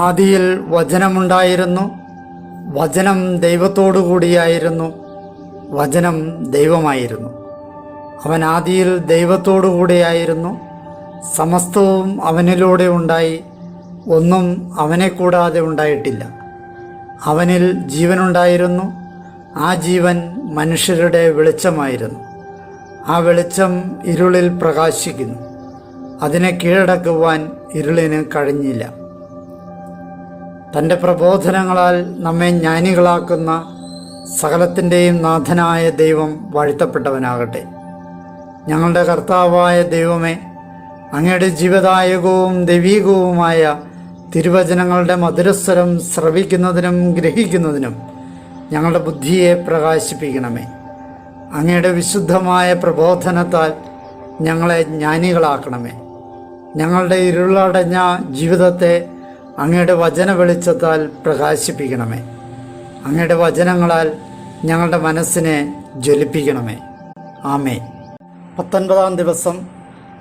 ആദിയിൽ വചനമുണ്ടായിരുന്നു, വചനം ദൈവത്തോടു കൂടിയായിരുന്നു, വചനം ദൈവമായിരുന്നു. അവൻ ആദിയിൽ ദൈവത്തോടു കൂടിയായിരുന്നു. സമസ്തവും അവനിലൂടെ ഉണ്ടായി, ഒന്നും അവനെ കൂടാതെ ഉണ്ടായിട്ടില്ല. അവനിൽ ജീവനുണ്ടായിരുന്നു, ആ ജീവൻ മനുഷ്യരുടെ വെളിച്ചമായിരുന്നു. ആ വെളിച്ചം ഇരുളിൽ പ്രകാശിക്കുന്നു, അതിനെ കീഴടക്കുവാൻ ഇരുളിന് കഴിഞ്ഞില്ല. തൻ്റെ പ്രബോധനങ്ങളാൽ നമ്മെ ജ്ഞാനികളാക്കുന്ന സകലത്തിൻ്റെയും നാഥനായ ദൈവം വാഴ്ത്തപ്പെട്ടവനാകട്ടെ. ഞങ്ങളുടെ കർത്താവായ ദൈവമേ, അങ്ങയുടെ ജീവദായകവും ദൈവീകവുമായ തിരുവചനങ്ങളുടെ മധുരസ്വരം ശ്രവിക്കുന്നതിനും ഗ്രഹിക്കുന്നതിനും ഞങ്ങളുടെ ബുദ്ധിയെ പ്രകാശിപ്പിക്കണമേ. അങ്ങയുടെ വിശുദ്ധമായ പ്രബോധനത്താൽ ഞങ്ങളെ ജ്ഞാനികളാക്കണമേ. ഞങ്ങളുടെ ഇരുളടഞ്ഞ ജീവിതത്തെ അങ്ങയുടെ വചന വെളിച്ചത്താൽ പ്രകാശിപ്പിക്കണമേ. അങ്ങയുടെ വചനങ്ങളാൽ ഞങ്ങളുടെ മനസ്സിനെ ജ്വലിപ്പിക്കണമേ. ആമേൻ. 19-ാം ദിവസം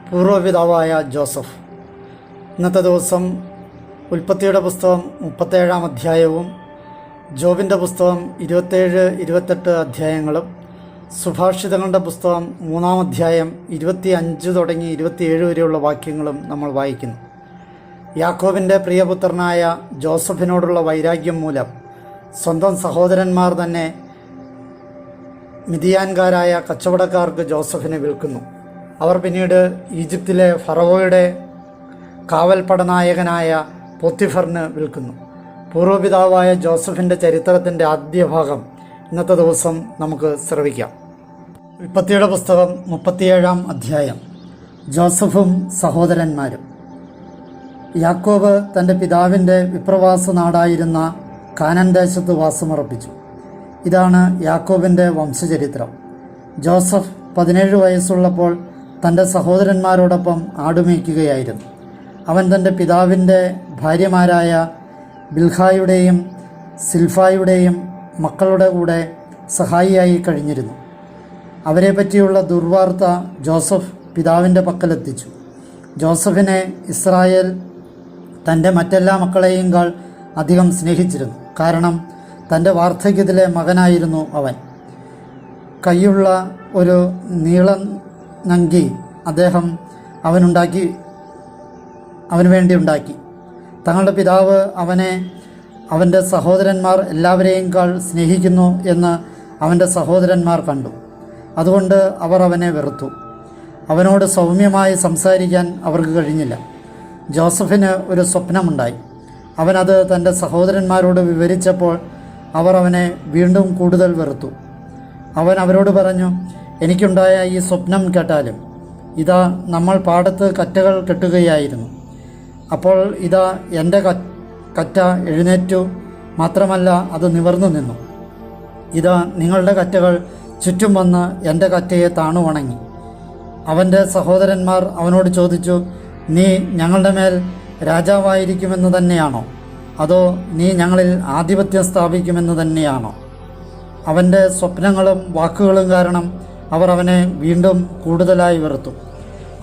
പൂർവ്വപിതാവായ ജോസഫ്. ഇന്നത്തെ ദിവസം ഉൽപ്പത്തിയുടെ പുസ്തകം 37-ാം അധ്യായവും ജോബിൻ്റെ പുസ്തകം 27-28 അധ്യായങ്ങളും സുഭാഷിതങ്ങളുടെ പുസ്തകം 3-ാം അധ്യായം 25 തുടങ്ങി 27 വരെയുള്ള വാക്യങ്ങളും നമ്മൾ വായിക്കുന്നു. യാക്കോബിൻ്റെ പ്രിയപുത്രനായ ജോസഫിനോടുള്ള വൈരാഗ്യം മൂലം സ്വന്തം സഹോദരന്മാർ തന്നെ മിദിയാൻകാരായ കച്ചവടക്കാർക്ക് ജോസഫിനെ വിൽക്കുന്നു. അവർ പിന്നീട് ഈജിപ്തിലെ ഫറവോയുടെ കാവൽപ്പടനായകനായ പോത്തിഫറിന് വിൽക്കുന്നു. പൂർവ്വപിതാവായ ജോസഫിൻ്റെ ചരിത്രത്തിൻ്റെ ആദ്യ ഭാഗം ഇന്നത്തെ ദിവസം നമുക്ക് ശ്രവിക്കാം. ഉൽപ്പത്തിയുടെ പുസ്തകം 37-ാം അധ്യായം. ജോസഫും സഹോദരന്മാരും. യാക്കോബ് തൻ്റെ പിതാവിൻ്റെ വിപ്രവാസ നാടായിരുന്ന കാനാൻ ദേശത്ത് വാസമുറപ്പിച്ചു. ഇതാണ് യാക്കോബിൻ്റെ വംശചരിത്രം. ജോസഫ് 17 വയസ്സുള്ളപ്പോൾ തൻ്റെ സഹോദരന്മാരോടൊപ്പം ആടുമേയ്ക്കുകയായിരുന്നു. അവൻ തൻ്റെ പിതാവിൻ്റെ ഭാര്യമാരായ ബിൽഹായുടെയും സിൽഫായുടെയും മക്കളുടെ കൂടെ സഹായിയായി കഴിഞ്ഞിരുന്നു. അവരെ പറ്റിയുള്ള ദുർവാർത്ത ജോസഫ് പിതാവിൻ്റെ പക്കലെത്തിച്ചു. ജോസഫിനെ ഇസ്രായേൽ തൻ്റെ മറ്റെല്ലാ മക്കളെയുംകാൾ അധികം സ്നേഹിച്ചിരുന്നു. കാരണം തൻ്റെ വാർദ്ധക്യത്തിലെ മകനായിരുന്നു അവൻ. കൈയുള്ള ഒരു നീളം നങ്കി അദ്ദേഹം അവന് വേണ്ടി ഉണ്ടാക്കി. തങ്ങളുടെ പിതാവ് അവനെ അവൻ്റെ സഹോദരന്മാർ എല്ലാവരെയുംകാൾ സ്നേഹിക്കുന്നു എന്ന് അവൻ്റെ സഹോദരന്മാർ കണ്ടു. അതുകൊണ്ട് അവർ അവനെ വെറുത്തു. അവനോട് സൗമ്യമായി സംസാരിക്കാൻ അവർക്ക് കഴിഞ്ഞില്ല. ജോസഫിന് ഒരു സ്വപ്നമുണ്ടായി. അവനത് തൻ്റെ സഹോദരന്മാരോട് വിവരിച്ചപ്പോൾ അവർ അവനെ വീണ്ടും കൂടുതൽ വെറുത്തു. അവൻ അവരോട് പറഞ്ഞു, എനിക്കുണ്ടായ ഈ സ്വപ്നം കേട്ടാലും. ഇതാ, നമ്മൾ പാടത്ത് കറ്റകൾ കെട്ടുകയായിരുന്നു. അപ്പോൾ ഇതാ, എൻ്റെ കറ്റ എഴുന്നേറ്റു, മാത്രമല്ല അത് നിവർന്നു നിന്നു. ഇതാ, നിങ്ങളുടെ കറ്റകൾ ചുറ്റും വന്ന് എൻ്റെ കറ്റയെ താണു വണങ്ങി. അവൻ്റെ സഹോദരന്മാർ അവനോട് ചോദിച്ചു, നീ ഞങ്ങളുടെ മേൽ രാജാവായിരിക്കുമെന്ന് തന്നെയാണോ? അതോ നീ ഞങ്ങളിൽ ആധിപത്യം സ്ഥാപിക്കുമെന്ന് തന്നെയാണോ? അവൻ്റെ സ്വപ്നങ്ങളും വാക്കുകളും കാരണം അവർ അവനെ വീണ്ടും കൂടുതലായി വെറുത്തു.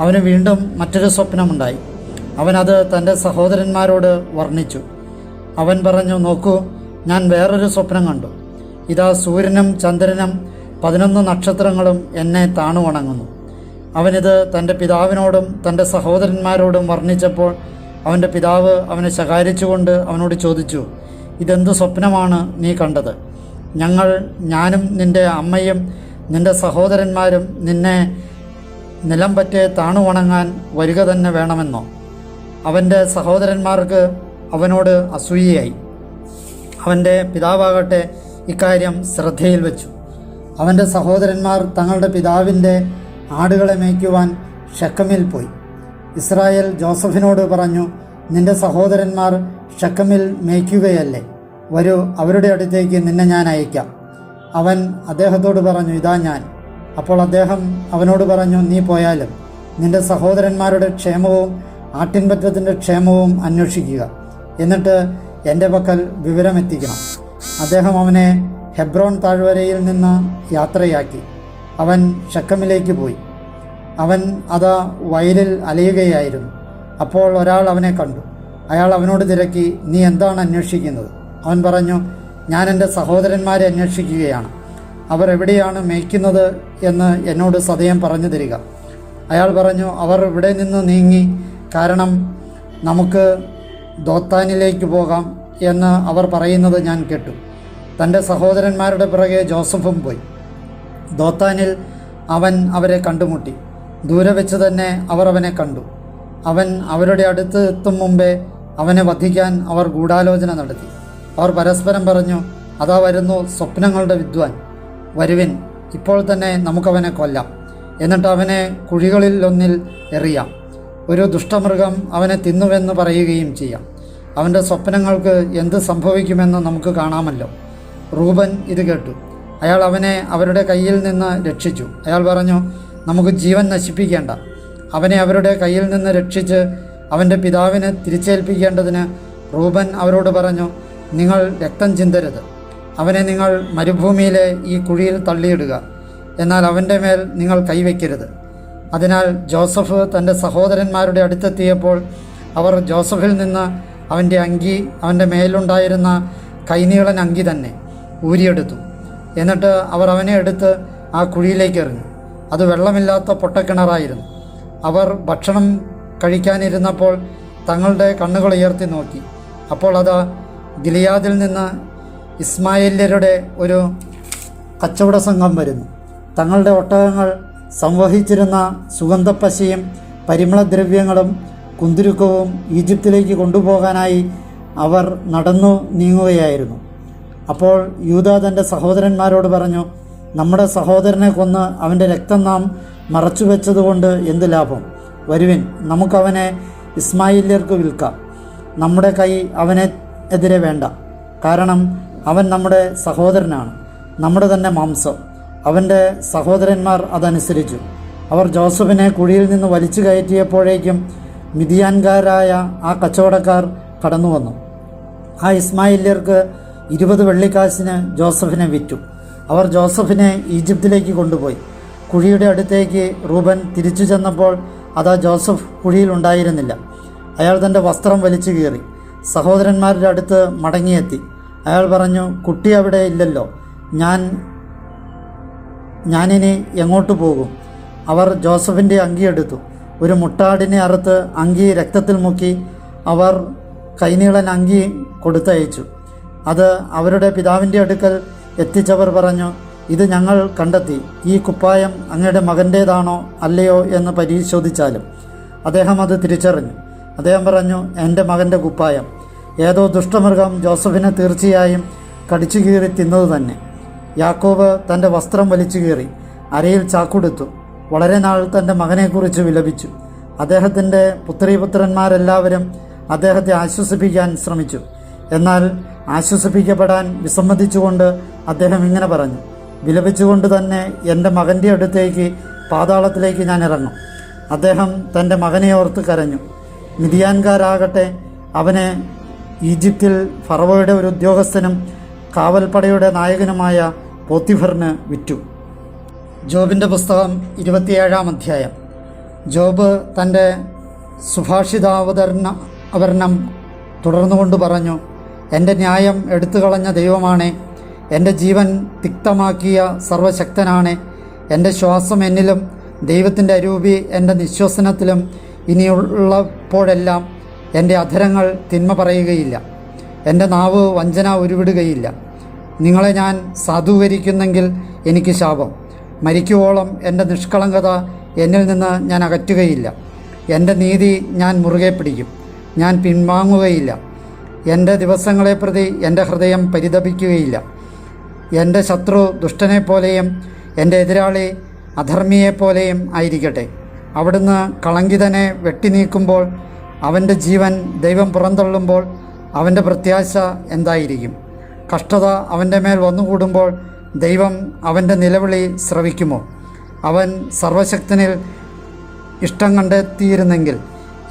അവന് വീണ്ടും മറ്റൊരു സ്വപ്നമുണ്ടായി. അവനത് തൻ്റെ സഹോദരന്മാരോട് വർണ്ണിച്ചു. അവൻ പറഞ്ഞു, നോക്കൂ, ഞാൻ വേറൊരു സ്വപ്നം കണ്ടു. ഇതാ, സൂര്യനും ചന്ദ്രനും 11 നക്ഷത്രങ്ങളും എന്നെ താണു വണങ്ങുന്നു. അവനിത് തൻ്റെ പിതാവിനോടും തൻ്റെ സഹോദരന്മാരോടും വർണ്ണിച്ചപ്പോൾ അവൻ്റെ പിതാവ് അവനെ ശകാരിച്ചുകൊണ്ട് അവനോട് ചോദിച്ചു, ഇതെന്ത് സ്വപ്നമാണ് നീ കണ്ടത്? ഞാനും നിൻ്റെ അമ്മയും നിൻ്റെ സഹോദരന്മാരും നിന്നെ നിലം പറ്റെ താണു വണങ്ങാൻ വരിക തന്നെ വേണമെന്നോ? അവൻ്റെ സഹോദരന്മാർക്ക് അവനോട് അസൂയയായി. അവൻ്റെ പിതാവാകട്ടെ ഇക്കാര്യം ശ്രദ്ധയിൽ വെച്ചു. അവൻ്റെ സഹോദരന്മാർ തങ്ങളുടെ പിതാവിൻ്റെ ആടുകളെ മേയ്ക്കുവാൻ ഷെക്കമിൽ പോയി. ഇസ്രായേൽ ജോസഫിനോട് പറഞ്ഞു, നിന്റെ സഹോദരന്മാർ ഷെക്കമിൽ മേയ്ക്കുകയല്ലേ? വരൂ, അവരുടെ അടുത്തേക്ക് നിന്നെ ഞാൻ അയക്കാം. അവൻ അദ്ദേഹത്തോട് പറഞ്ഞു, ഇതാ ഞാൻ. അപ്പോൾ അദ്ദേഹം അവനോട് പറഞ്ഞു, നീ പോയാലും നിന്റെ സഹോദരന്മാരുടെ ക്ഷേമവും ആട്ടിൻപറ്റത്തിൻ്റെ ക്ഷേമവും അന്വേഷിക്കുക. എന്നിട്ട് എൻ്റെ പക്കൽ വിവരമെത്തിക്കണം. അദ്ദേഹം അവനെ ഹെബ്രോൻ താഴ്വരയിൽ നിന്ന് യാത്രയാക്കി. അവൻ ഷെക്കമിലേക്ക് പോയി. അവൻ അതാ വയലിൽ അലയുകയായിരുന്നു. അപ്പോൾ ഒരാൾ അവനെ കണ്ടു. അയാൾ അവനോട് തിരക്കി, നീ എന്താണ് അന്വേഷിക്കുന്നത്? അവൻ പറഞ്ഞു, ഞാൻ എൻ്റെ സഹോദരന്മാരെ അന്വേഷിക്കുകയാണ്. അവർ എവിടെയാണ് മേയ്ക്കുന്നത് എന്ന് എന്നോട് സദയം പറഞ്ഞു തരിക. അയാൾ പറഞ്ഞു, അവർ ഇവിടെ നിന്ന് നീങ്ങി, കാരണം നമുക്ക് ദോത്താനിലേക്ക് പോകാം എന്ന് അവർ പറയുന്നത് ഞാൻ കേട്ടു. തൻ്റെ സഹോദരന്മാരുടെ പിറകെ ജോസഫും പോയി. ദോത്താനിൽ അവൻ അവരെ കണ്ടുമുട്ടി. ദൂരെ വെച്ച് തന്നെ അവർ അവനെ കണ്ടു. അവൻ അവരുടെ അടുത്ത് എത്തും മുമ്പേ അവനെ വധിക്കാൻ അവർ ഗൂഢാലോചന നടത്തി. അവർ പരസ്പരം പറഞ്ഞു, അതാ വരുന്നു സ്വപ്നങ്ങളുടെ വിദ്വാൻ, വരുവിൻ, ഇപ്പോൾ തന്നെ നമുക്കവനെ കൊല്ലാം, എന്നിട്ട് അവനെ കുഴികളിൽ ഒന്നിൽ എറിയാം. ഒരു ദുഷ്ടമൃഗം അവനെ തിന്നുവെന്ന് പറയുകയും ചെയ്യാം. അവൻ്റെ സ്വപ്നങ്ങൾക്ക് എന്ത് സംഭവിക്കുമെന്ന് നമുക്ക് കാണാമല്ലോ. റൂബൻ ഇത് കേട്ടു. അയാൾ അവനെ അവരുടെ കയ്യിൽ നിന്ന് രക്ഷിച്ചു. അയാൾ പറഞ്ഞു, നമുക്ക് ജീവൻ നശിപ്പിക്കേണ്ട. അവനെ അവരുടെ കയ്യിൽ നിന്ന് രക്ഷിച്ച് അവൻ്റെ പിതാവിന് തിരിച്ചേൽപ്പിക്കേണ്ടതിന് റൂബൻ അവരോട് പറഞ്ഞു, നിങ്ങൾ രക്തം ചിന്തരുത്. അവനെ നിങ്ങൾ മരുഭൂമിയിലെ ഈ കുഴിയിൽ തള്ളിയിടുക, എന്നാൽ അവൻ്റെ മേൽ നിങ്ങൾ കൈവയ്ക്കരുത്. അതിനാൽ ജോസഫ് തൻ്റെ സഹോദരന്മാരുടെ അടുത്തെത്തിയപ്പോൾ അവർ ജോസഫിൽ നിന്ന് അവൻ്റെ അങ്കി, അവൻ്റെ മേലുണ്ടായിരുന്ന കൈനീളൻ അങ്കി തന്നെ ഊരിയെടുത്തു. എന്നിട്ട് അവർ അവനെ എടുത്ത് ആ കുഴിയിലേക്ക് എറിഞ്ഞു. അത് വെള്ളമില്ലാത്ത പൊട്ടക്കിണറായിരുന്നു. അവർ ഭക്ഷണം കഴിക്കാനിരുന്നപ്പോൾ തങ്ങളുടെ കണ്ണുകൾ ഉയർത്തി നോക്കി. അപ്പോൾ അത് ഗിലിയാദിൽ നിന്ന് ഇസ്മായേല്യരുടെ ഒരു കച്ചവട സംഘം വരുന്നു. തങ്ങളുടെ ഒട്ടകങ്ങൾ സംവഹിച്ചിരുന്ന സുഗന്ധപ്പശയും പരിമളദ്രവ്യങ്ങളും കുന്തിരുക്കവും ഈജിപ്തിലേക്ക് കൊണ്ടുപോകാനായി അവർ നടന്നു നീങ്ങുകയായിരുന്നു. അപ്പോൾ യൂദാ തൻ്റെ സഹോദരന്മാരോട് പറഞ്ഞു, നമ്മുടെ സഹോദരനെ കൊന്ന് അവൻ്റെ രക്തം നാം മറച്ചുവെച്ചതുകൊണ്ട് എന്ത് ലാഭം? വരുവിൻ, നമുക്കവനെ ഇസ്മായില്യർക്ക് വിൽക്കാം. നമ്മുടെ കൈ അവനെ എതിരെ വേണ്ട, കാരണം അവൻ നമ്മുടെ സഹോദരനാണ്, നമ്മുടെ തന്നെ മാംസം. അവൻ്റെ സഹോദരന്മാർ അതനുസരിച്ചു. അവർ ജോസഫിനെ കുഴിയിൽ നിന്ന് വലിച്ചു കയറ്റിയപ്പോഴേക്കും മിദിയാൻകാരായ ആ കച്ചവടക്കാർ കടന്നു വന്നു. ആ ഇസ്മായില്യർക്ക് 20 വെള്ളിക്കാശിന് ജോസഫിനെ വിറ്റു. അവർ ജോസഫിനെ ഈജിപ്തിലേക്ക് കൊണ്ടുപോയി. കുഴിയുടെ അടുത്തേക്ക് റൂബൻ തിരിച്ചു ചെന്നപ്പോൾ അതാ ജോസഫ് കുഴിയിൽ ഉണ്ടായിരുന്നില്ല. അയാൾ തൻ്റെ വസ്ത്രം വലിച്ചു കീറി സഹോദരന്മാരുടെ അടുത്ത് മടങ്ങിയെത്തി. അയാൾ പറഞ്ഞു, കുട്ടി അവിടെ ഇല്ലല്ലോ, ഞാനിനി എങ്ങോട്ട് പോകും? അവർ ജോസഫിൻ്റെ അങ്കിയെടുത്തു. ഒരു മുട്ടാടിനെ അറുത്ത് അങ്കി രക്തത്തിൽ മുക്കി അവർ കൈനീളൻ അങ്കി കൊടുത്തയച്ചു. അത് അവരുടെ പിതാവിൻ്റെ അടുക്കൽ എത്തിച്ചവർ പറഞ്ഞു, ഇത് ഞങ്ങൾ കണ്ടെത്തി. ഈ കുപ്പായം അങ്ങയുടെ മകൻ്റേതാണോ അല്ലയോ എന്ന് പരിശോധിച്ചാലും. അദ്ദേഹം അത് തിരിച്ചറിഞ്ഞു. അദ്ദേഹം പറഞ്ഞു, എൻ്റെ മകൻ്റെ കുപ്പായം. ഏതോ ദുഷ്ടമൃഗം ജോസഫിനെ തീർച്ചയായും കടിച്ചു കീറി തിന്നത് തന്നെ. യാക്കോബ് തൻ്റെ വസ്ത്രം വലിച്ചു കീറി അരയിൽ ചാക്കുടുത്തു. വളരെ നാൾ തൻ്റെ മകനെക്കുറിച്ച് വിലപിച്ചു. അദ്ദേഹത്തിൻ്റെ പുത്രീപുത്രന്മാരെല്ലാവരും അദ്ദേഹത്തെ ആശ്വസിപ്പിക്കാൻ ശ്രമിച്ചു. എന്നാൽ ആശ്വസിപ്പിക്കപ്പെടാൻ വിസമ്മതിച്ചുകൊണ്ട് അദ്ദേഹം ഇങ്ങനെ പറഞ്ഞു, വിലപിച്ചുകൊണ്ട് തന്നെ എൻ്റെ മകൻ്റെ അടുത്തേക്ക് പാതാളത്തിലേക്ക് ഞാൻ ഇറങ്ങും. അദ്ദേഹം തൻ്റെ മകനെ ഓർത്ത് കരഞ്ഞു. മിദിയാൻകാരാകട്ടെ അവനെ ഈജിപ്തിൽ ഫറവോയുടെ ഒരു ഉദ്യോഗസ്ഥനും കാവൽപ്പടയുടെ നായകനുമായ പോത്തിഫറിന് വിറ്റു. ജോബിൻ്റെ പുസ്തകം 27-ാം അധ്യായം. ജോബ് തൻ്റെ സുഭാഷിതാവതരണം തുടർന്നുകൊണ്ട് പറഞ്ഞു, എൻ്റെ ന്യായം എടുത്തു കളഞ്ഞ ദൈവമാണേ, എൻ്റെ ജീവൻ തിക്തമാക്കിയ സർവശക്തനാണേ, എൻ്റെ ശ്വാസം എന്നിലും ദൈവത്തിൻ്റെ അരൂപി എൻ്റെ നിശ്വസനത്തിലും ഇനിയുള്ളപ്പോഴെല്ലാം എൻ്റെ അധരങ്ങൾ തിന്മ പറയുകയില്ല, എൻ്റെ നാവ് വഞ്ചന ഉരുവിടുകയില്ല. നിങ്ങളെ ഞാൻ സാധൂകരിക്കുന്നെങ്കിൽ എനിക്ക് ശാപം. മരിക്കുവോളം എൻ്റെ നിഷ്കളങ്കത എന്നിൽ നിന്ന് ഞാൻ അകറ്റുകയില്ല. എൻ്റെ നീതി ഞാൻ മുറുകെ പിടിക്കും, ഞാൻ പിൻവാങ്ങുകയില്ല. എൻ്റെ ദിവസങ്ങളെ പ്രതി എൻ്റെ ഹൃദയം പരിതപിക്കുകയില്ല. എൻ്റെ ശത്രു ദുഷ്ടനെപ്പോലെയും എൻ്റെ എതിരാളി അധർമ്മിയെപ്പോലെയും ആയിരിക്കട്ടെ. അവിടുന്ന് കളങ്കിതനെ വെട്ടിനീക്കുമ്പോൾ, അവൻ്റെ ജീവൻ ദൈവം പുറന്തള്ളുമ്പോൾ അവൻ്റെ പ്രത്യാശ എന്തായിരിക്കും? കഷ്ടത അവൻ്റെ മേൽ വന്നുകൂടുമ്പോൾ ദൈവം അവൻ്റെ നിലവിളി ശ്രവിക്കുമോ? അവൻ സർവശക്തനിൽ ഇഷ്ടം കണ്ടെത്തിയിരുന്നെങ്കിൽ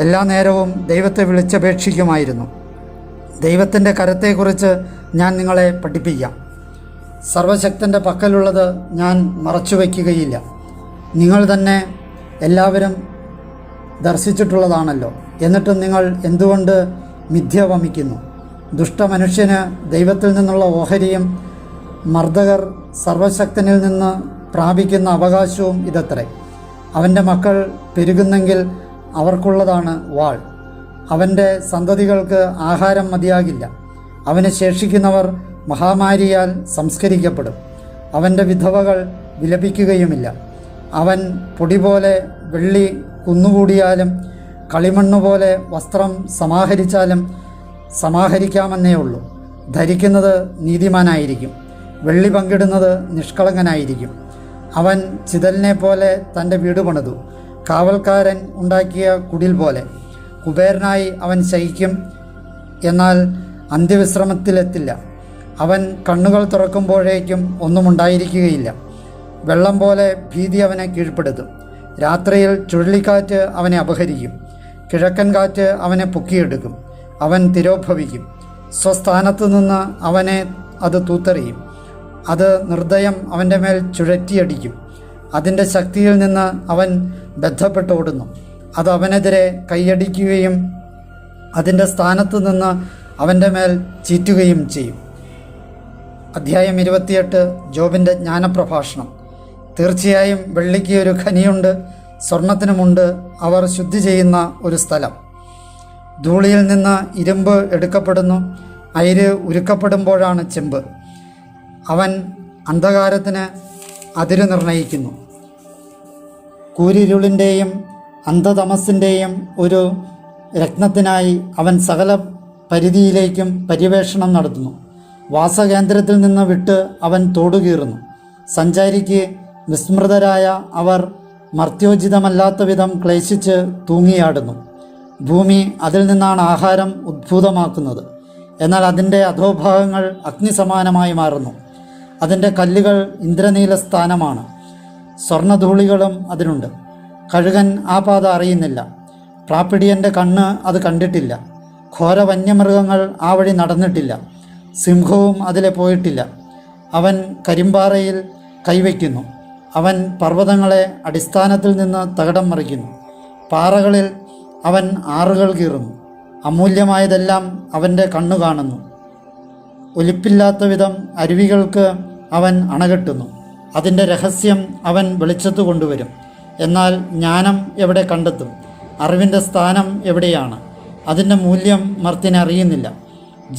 എല്ലാ നേരവും ദൈവത്തെ വിളിച്ചപേക്ഷിക്കുമായിരുന്നു. ദൈവത്തിൻ്റെ കരത്തെക്കുറിച്ച് ഞാൻ നിങ്ങളെ പഠിപ്പിക്കാം. സർവശക്തൻ്റെ പക്കലുള്ളത് ഞാൻ മറച്ചു വയ്ക്കുകയില്ല. നിങ്ങൾ തന്നെ എല്ലാവരും ദർശിച്ചിട്ടുള്ളതാണല്ലോ. എന്നിട്ടും നിങ്ങൾ എന്തുകൊണ്ട് മിഥ്യ വമിക്കുന്നു. ദുഷ്ടമനുഷ്യന് ദൈവത്തിൽ നിന്നുള്ള ഓഹരിയും മർദ്ദകർ സർവശക്തനിൽ നിന്ന് പ്രാപിക്കുന്ന അവകാശവും ഇതത്രേ. അവൻ്റെ മക്കൾ പെരുകുന്നെങ്കിൽ അവർക്കുള്ളതാണ് വാൾ. അവൻ്റെ സന്തതികൾക്ക് ആഹാരം മതിയാകില്ല. അവന് ശേഷിക്കുന്നവർ മഹാമാരിയാൽ സംസ്കരിക്കപ്പെടും. അവൻ്റെ വിധവകൾ വിലപിക്കുകയുമില്ല. അവൻ പൊടി പോലെ വെള്ളി കുന്നുകൂടിയാലും കളിമണ്ണുപോലെ വസ്ത്രം സമാഹരിച്ചാലും സമാഹരിക്കാമെന്നേ ഉള്ളൂ. ധരിക്കുന്നത് നീതിമാനായിരിക്കും, വെള്ളി പങ്കിടുന്നത് നിഷ്കളങ്കനായിരിക്കും. അവൻ ചിതലിനെ പോലെ തൻ്റെ വീട് പണിതു, കാവൽക്കാരൻ ഉണ്ടാക്കിയ കുടിൽ പോലെ. കുബേരനായി അവൻ ശയിക്കും, എന്നാൽ അന്ത്യവിശ്രമത്തിലെത്തില്ല. അവൻ കണ്ണുകൾ തുറക്കുമ്പോഴേക്കും ഒന്നും ഉണ്ടായിരിക്കുകയില്ല. വെള്ളം പോലെ ഭീതി അവനെ കീഴ്പ്പെടുത്തും. രാത്രിയിൽ ചുഴലിക്കാറ്റ് അവനെ അപഹരിക്കും. കിഴക്കൻ കാറ്റ് അവനെ പൊക്കിയെടുക്കും. അവൻ തിരോഭവിക്കും. സ്വസ്ഥാനത്തു നിന്ന് അവനെ അത് തൂത്തെറിയും. അത് നിർദ്ദയം അവൻ്റെ മേൽ ചുഴറ്റിയടിക്കും. അതിൻ്റെ ശക്തിയിൽ നിന്ന് അവൻ ബന്ധപ്പെട്ടോടുന്നു. അത് അവനെതിരെ കൈയടിക്കുകയും അതിൻ്റെ സ്ഥാനത്തു നിന്ന് അവൻ്റെ മേൽ ചീറ്റുകയും ചെയ്യും. അധ്യായം 28. ജോബിൻ്റെ ജ്ഞാനപ്രഭാഷണം. തീർച്ചയായും വെള്ളിക്ക് ഒരു ഖനിയുണ്ട്, സ്വർണത്തിനുമുണ്ട് അവർ ശുദ്ധി ചെയ്യുന്ന ഒരു സ്ഥലം. ധൂളിയിൽ നിന്ന് ഇരുമ്പ് എടുക്കപ്പെടുന്നു, അയിര് ഉരുക്കപ്പെടുമ്പോഴാണ് ചെമ്പ്. അവൻ അന്ധകാരത്തിന് അതിര് നിർണയിക്കുന്നു. കൂരിരുളിൻ്റെയും അന്ധതമസിൻ്റെയും ഒരു രത്നത്തിനായി അവൻ സകല പരിധിയിലേക്കും പര്യവേഷണം നടത്തുന്നു. വാസകേന്ദ്രത്തിൽ നിന്ന് വിട്ട് അവൻ തോടുകീറുന്നു. സഞ്ചാരിക്ക് വിസ്മൃതരായ അവർ മർത്യോചിതമല്ലാത്ത വിധം ക്ലേശിച്ച് തൂങ്ങിയാടുന്നു. ഭൂമി അതിൽ നിന്നാണ് ആഹാരം ഉദ്ഭൂതമാക്കുന്നത്, എന്നാൽ അതിൻ്റെ അധോഭാഗങ്ങൾ അഗ്നിസമാനമായി മാറുന്നു. അതിൻ്റെ കല്ലുകൾ ഇന്ദ്രനീല സ്ഥാനമാണ്, സ്വർണധൂളികളും അതിനുണ്ട്. കഴുകൻ ആ പാത അറിയുന്നില്ല, പ്രാപ്പിടിയൻ്റെ കണ്ണ് അത് കണ്ടിട്ടില്ല. ഘോര വന്യമൃഗങ്ങൾ ആ വഴി നടന്നിട്ടില്ല, സിംഹവും അതിലെ പോയിട്ടില്ല. അവൻ കരിമ്പാറയിൽ കൈവയ്ക്കുന്നു. അവൻ പർവ്വതങ്ങളെ അടിസ്ഥാനത്തിൽ നിന്ന് തകിടം മറിക്കുന്നു. പാറകളിൽ അവൻ ആറുകൾ കീറുന്നു. അമൂല്യമായതെല്ലാം അവൻ്റെ കണ്ണു കാണുന്നു. ഒലിപ്പില്ലാത്ത വിധം അരുവികൾക്ക് അവൻ അണകെട്ടുന്നു. അതിൻ്റെ രഹസ്യം അവൻ വെളിച്ചത്ത് കൊണ്ടുവരും. എന്നാൽ ജ്ഞാനം എവിടെ കണ്ടെത്തും? അറിവിൻ്റെ സ്ഥാനം എവിടെയാണ്? അതിൻ്റെ മൂല്യം മർത്യനറിയുന്നില്ല.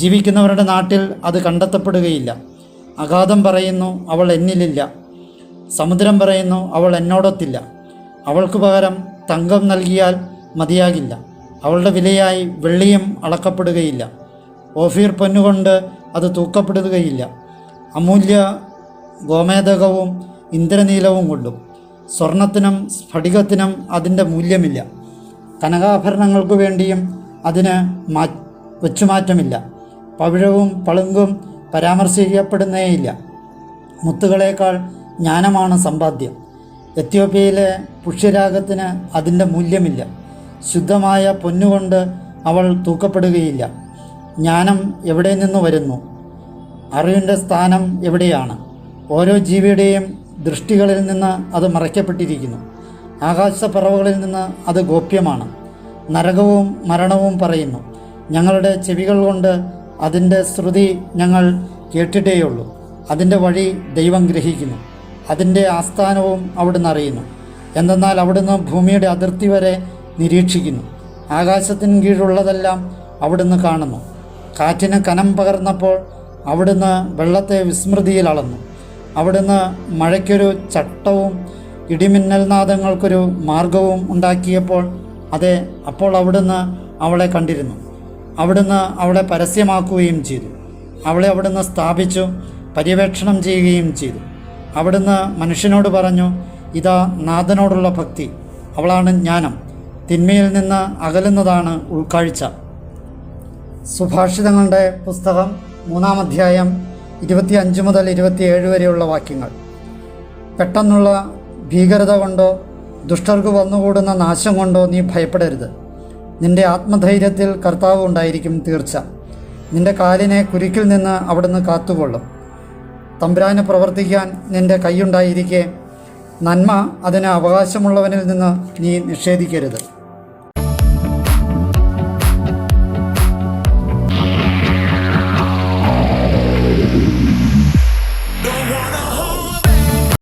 ജീവിക്കുന്നവരുടെ നാട്ടിൽ അത് കണ്ടെത്തപ്പെടുകയില്ല. അഗാധം പറയുന്നു, അവൾ എന്നിലില്ല. സമുദ്രം പറയുന്നു, അവൾ എന്നോടൊത്തില്ല. അവൾക്ക് പകരം തങ്കം നൽകിയാൽ മതിയാകില്ല. അവളുടെ വിലയായി വെള്ളിയും അളക്കപ്പെടുകയില്ല. ഓഫീർ പൊന്നുകൊണ്ട് അത് തൂക്കപ്പെടുകയില്ല. അമൂല്യ ഗോമേതകവും ഇന്ദ്രനീലവും കൊണ്ടും. സ്വർണത്തിനും സ്ഫടികത്തിനും അതിൻ്റെ മൂല്യമില്ല. കനകാഭരണങ്ങൾക്കു വേണ്ടിയും അതിന് വെച്ചുമാറ്റമില്ല. പവിഴവും പളുങ്കും പരാമർശിക്കപ്പെടുന്നേയില്ല. മുത്തുകളേക്കാൾ ജ്ഞാനമാണ് സമ്പാദ്യം. എത്യോപ്യയിലെ പുഷ്യരാഗത്തിന് അതിൻ്റെ മൂല്യമില്ല. ശുദ്ധമായ പൊന്നുകൊണ്ട് അവൾ തൂക്കപ്പെടുകയില്ല. ജ്ഞാനം എവിടെ നിന്ന് വരുന്നു? അറിവിൻ്റെ സ്ഥാനം എവിടെയാണ്? ഓരോ ജീവിയുടെയും ദൃഷ്ടികളിൽ നിന്ന് അത് മറയ്ക്കപ്പെട്ടിരിക്കുന്നു. ആകാശപ്പറവുകളിൽ നിന്ന് അത് ഗോപ്യമാണ്. നരകവും മരണവും പറയുന്നു, ഞങ്ങളുടെ ചെവികൾ കൊണ്ട് അതിൻ്റെ ശ്രുതി ഞങ്ങൾ കേട്ടിട്ടേയുള്ളൂ. അതിൻ്റെ വഴി ദൈവം ഗ്രഹിക്കുന്നു, അതിൻ്റെ ആസ്ഥാനവും അവിടുന്ന് അറിയുന്നു. എന്തെന്നാൽ അവിടുന്ന് ഭൂമിയുടെ അതിർത്തി വരെ നിരീക്ഷിക്കുന്നു. ആകാശത്തിന് കീഴുള്ളതെല്ലാം അവിടുന്ന് കാണുന്നു. കാറ്റിന് കനം പകർന്നപ്പോൾ അവിടുന്ന് വെള്ളത്തെ വിസ്മൃതിയിൽ അളന്നു. അവിടുന്ന് മഴയ്ക്കൊരു ചട്ടവും ഇടിമിന്നൽ നാദങ്ങൾക്കൊരു മാർഗവും ഉണ്ടാക്കിയപ്പോൾ, അതെ, അപ്പോൾ അവിടുന്ന് അവളെ കണ്ടിരുന്നു. അവിടുന്ന് അവളെ പരസ്യമാക്കുകയും ചെയ്തു. അവളെ അവിടുന്ന് സ്ഥാപിച്ചു, പര്യവേക്ഷണം ചെയ്യുകയും ചെയ്തു. അവിടുന്ന് മനുഷ്യനോട് പറഞ്ഞു, ഇതാ നാഥനോടുള്ള ഭക്തി, അവളാണ് ജ്ഞാനം. തിന്മയിൽ നിന്ന് അകലുന്നതാണ് ഉൾക്കാഴ്ച. സുഭാഷിതങ്ങളുടെ പുസ്തകം 3-ാം അധ്യായം 25 മുതൽ 27 വരെയുള്ള വാക്യങ്ങൾ. പെട്ടെന്നുള്ള ഭീകരത കൊണ്ടോ ദുഷ്ടർക്ക് വന്നുകൂടുന്ന നാശം കൊണ്ടോ നീ ഭയപ്പെടരുത്. നിന്റെ ആത്മധൈര്യത്തിൽ കർത്താവ് ഉണ്ടായിരിക്കും തീർച്ച. നിന്റെ കാലിനെ കുരുക്കിൽ നിന്ന് അവിടുന്ന് കാത്തുകൊള്ളും. തമ്പുരാന് പ്രവർത്തിക്കാൻ നിന്റെ കൈയുണ്ടായിരിക്കെ നന്മ അതിന് അവകാശമുള്ളവനിൽ നിന്ന് നീ നിഷേധിക്കരുത്.